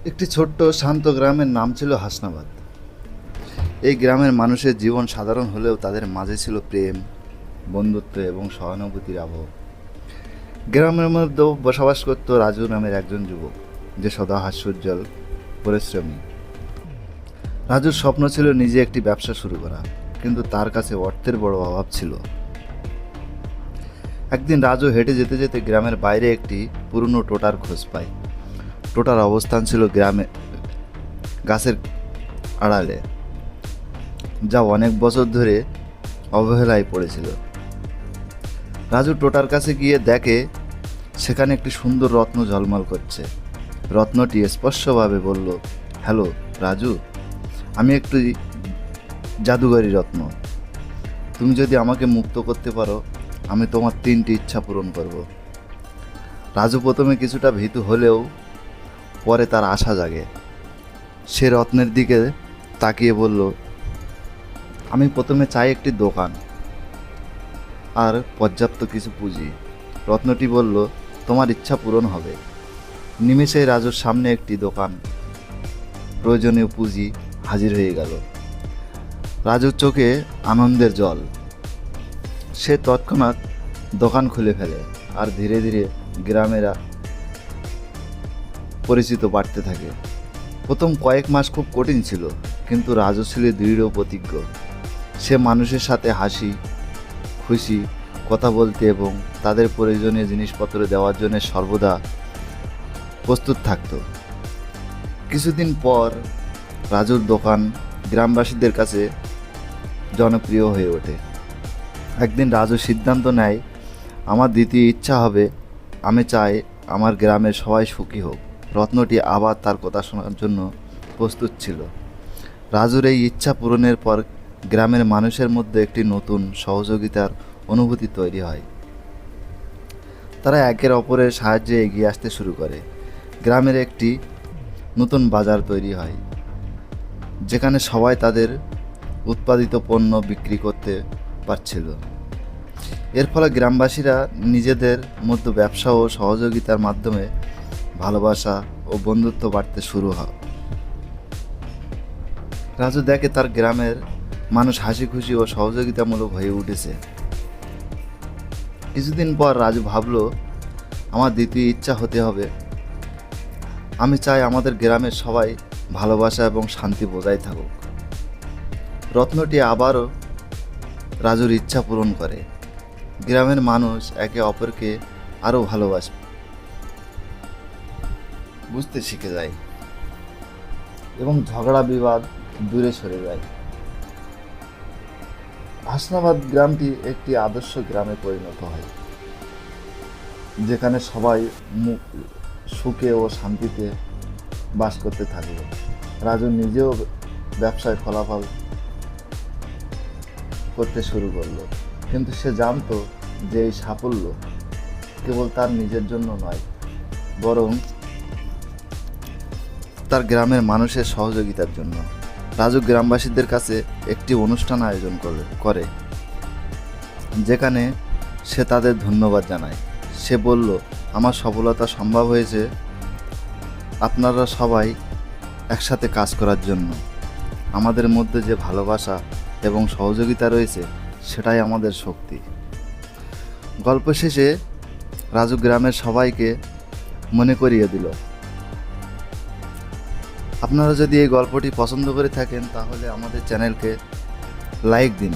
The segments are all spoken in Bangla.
একটি ছোট্ট শান্ত গ্রামের নাম ছিল হাসনাবাদ। এই গ্রামের মানুষের জীবন সাধারণ হলেও তাদের মাঝে ছিল প্রেম, বন্ধুত্ব এবং সহানুভূতির আবহ। গ্রামের মধ্যেও বসবাস করত রাজু নামের একজন যুবক, যে সদা হাস্যোজ্জ্বল, পরিশ্রমী। রাজুর স্বপ্ন ছিল নিজে একটি ব্যবসা শুরু করা, কিন্তু তার কাছে অর্থের বড় অভাব ছিল। একদিন রাজু হেঁটে যেতে যেতে গ্রামের বাইরে একটি পুরনো টোটার খোঁজ পায়। টোটার অবস্থান ছিল গ্রামে গাছের আড়ালে, যা অনেক বছর ধরে অবহেলায় পড়েছিল। রাজু টোটার কাছে গিয়ে দেখে সেখানে একটি সুন্দর রত্ন ঝলমল করছে। রত্নটি স্পষ্টভাবে বলল, হ্যালো রাজু, আমি একটি জাদুঘরী রত্ন। তুমি যদি আমাকে মুক্ত করতে পারো, আমি তোমার 3টি ইচ্ছা পূরণ করব। রাজু প্রথমে কিছুটা ভীতু হলেও পরে তার আশা জাগে। সে রত্নের দিকে তাকিয়ে বলল, আমি প্রথমে চাই একটি দোকান আর পর্যাপ্ত কিছু পুঁজি। রত্নটি বলল, তোমার ইচ্ছা পূরণ হবে। নিমেষেই রাজুর সামনে একটি দোকান, প্রয়োজনীয় পুঁজি হাজির হয়ে গেল। রাজুর চোখে আনন্দের জল। সে তৎক্ষণাৎ দোকান খুলে ফেলে, আর ধীরে ধীরে গ্রামেরা পরিচিত বাড়তে থাকে। প্রথম কয়েক মাস খুব কঠিন ছিল, কিন্তু রাজু ছিল দৃঢ় প্রতিজ্ঞ। সে মানুষের সাথে হাসি খুশি কথা বলতে এবং তাদের প্রয়োজনীয় জিনিসপত্র দেওয়ার জন্য সর্বদা প্রস্তুত থাকত। কিছুদিন পর রাজুর দোকান গ্রামবাসীদের কাছে জনপ্রিয় হয়ে ওঠে। একদিন রাজু সিদ্ধান্ত নেয়, আমার দ্বিতীয় ইচ্ছা হবে, আমি চাই আমার গ্রামের সবাই সুখী হোক। রত্নটি আবার তার কথা শোনার জন্য প্রস্তুত ছিল। রাজুর এই ইচ্ছা পূরণের পর গ্রামের মানুষের মধ্যে একটি নতুন সহযোগিতার অনুভূতি তৈরি হয়। তারা একের অপরের সাহায্যে এগিয়ে আসতে শুরু করে। গ্রামের একটি নতুন বাজার তৈরি হয়, যেখানে সবাই তাদের উৎপাদিত পণ্য বিক্রি করতে পারছিল। এর ফলে গ্রামবাসীরা নিজেদের মধ্যে ব্যবসা ও সহযোগিতার মাধ্যমে ভালোবাসা ও বন্ধুত্ব বাড়তে শুরু হয়। রাজু দেখে তার গ্রামের মানুষ হাসি খুশি ও সহযোগিতামূলক হয়ে উঠেছে। কিছুদিন পর রাজু ভাবল, আমার দ্বিতীয় ইচ্ছা হতে হবে। আমি চাই আমাদের গ্রামের সবাই ভালোবাসা এবং শান্তি বজায় থাকুক। রত্নটি আবারও রাজুর ইচ্ছা পূরণ করে। গ্রামের মানুষ একে অপরকে আরও ভালোবাসে, বুঝতে শিখে যায় এবং ঝগড়া বিবাদ দূরে সরে যায়। হাসনাবাদ গ্রামটি একটি আদর্শ গ্রামে পরিণত হয়, যেখানে সবাই সুখে ও শান্তিতে বাস করতে থাকলো। রাজু নিজেও ব্যবসায় ফলাফল করতে শুরু করলো, কিন্তু সে জানতো যে এই সাফল্য কেবল তার নিজের জন্য নয়, বরং তার গ্রামের মানুষের সহযোগিতার জন্য। রাজু গ্রামবাসীদের কাছে একটি অনুষ্ঠান আয়োজন করে, যেখানে সে তাদের ধন্যবাদ জানায়। সে বলল, আমার সফলতা সম্ভব হয়েছে আপনারা সবাই একসাথে কাজ করার জন্য। আমাদের মধ্যে যে ভালোবাসা এবং সহযোগিতা রয়েছে, সেটাই আমাদের শক্তি। গল্প শেষে রাজু গ্রামের সবাইকে মনে করিয়ে দিল। আপনারা যদি এই গল্পটি পছন্দ করে থাকেন, তাহলে আমাদের চ্যানেলকে লাইক দিন,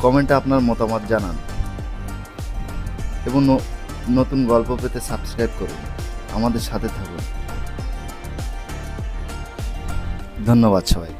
কমেন্টে আপনার মতামত জানান এবং নতুন গল্প পেতে সাবস্ক্রাইব করুন। আমাদের সাথে থাকুন। ধন্যবাদ সবাই।